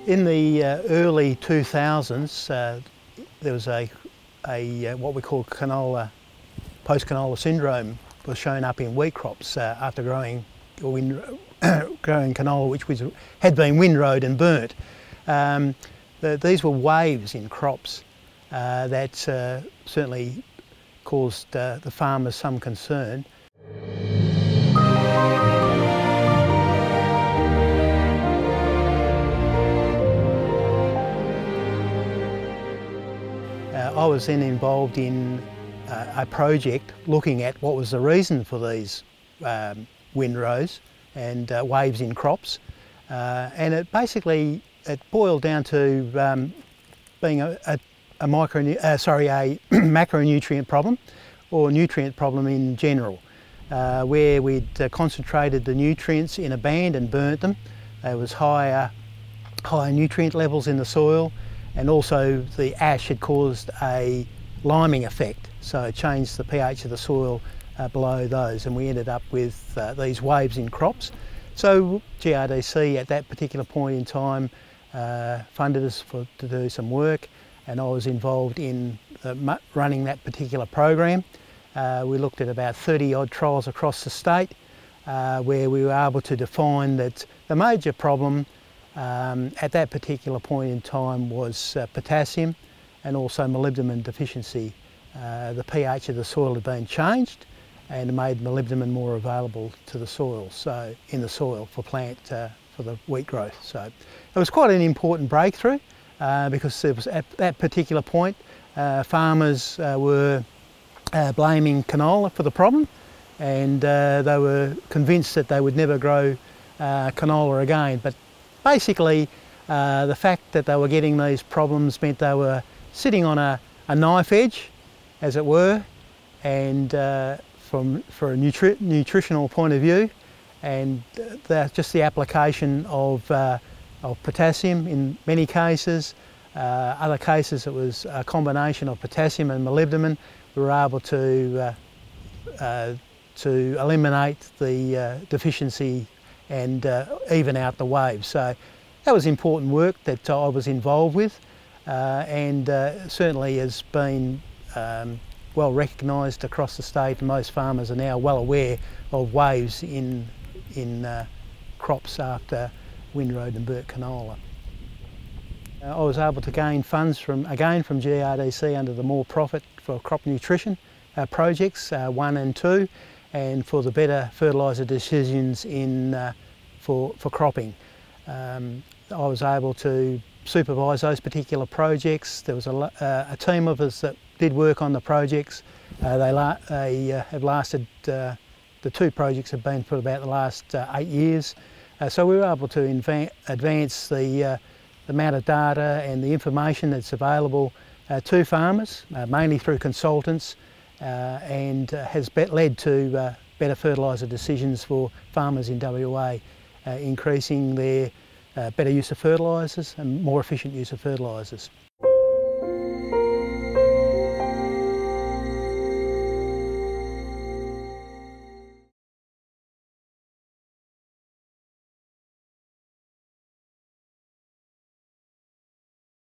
In the early 2000s, there was a what we call canola, post-canola syndrome was shown up in wheat crops after growing canola which had been windrowed and burnt. These were waves in crops that certainly caused the farmers some concern. I was then involved in a project looking at what was the reason for these windrows and waves in crops, and it boiled down to being a macronutrient problem, or nutrient problem in general, where we'd concentrated the nutrients in a band and burnt them. There was higher nutrient levels in the soil, and also the ash had caused a liming effect, so it changed the pH of the soil below those, and we ended up with these waves in crops. So GRDC at that particular point in time funded us to do some work, and I was involved in running that particular program. We looked at about 30 odd trials across the state where we were able to define that the major problem at that particular point in time was potassium and also molybdenum deficiency. The pH of the soil had been changed and made molybdenum more available to the soil, so in the soil for for the wheat growth. So it was quite an important breakthrough because it was at that particular point farmers were blaming canola for the problem, and they were convinced that they would never grow canola again. But basically, the fact that they were getting these problems meant they were sitting on a knife edge, as it were, and for a nutritional point of view, and just the application of potassium in many cases. Other cases it was a combination of potassium and molybdenum. We were able to eliminate the deficiency and even out the waves. So that was important work that I was involved with, and certainly has been well recognised across the state, and most farmers are now well aware of waves in crops after windrowed and burnt canola. I was able to gain funds from GRDC under the More Profit for Crop Nutrition projects 1 and 2, and for the better fertiliser decisions for cropping. I was able to supervise those particular projects. There was a team of us that did work on the projects. They have lasted, the 2 projects have been for about the last 8 years. So we were able to advance the amount of data and the information that's available to farmers, mainly through consultants, and has led to better fertiliser decisions for farmers in WA, increasing their better use of fertilisers and more efficient use of fertilisers.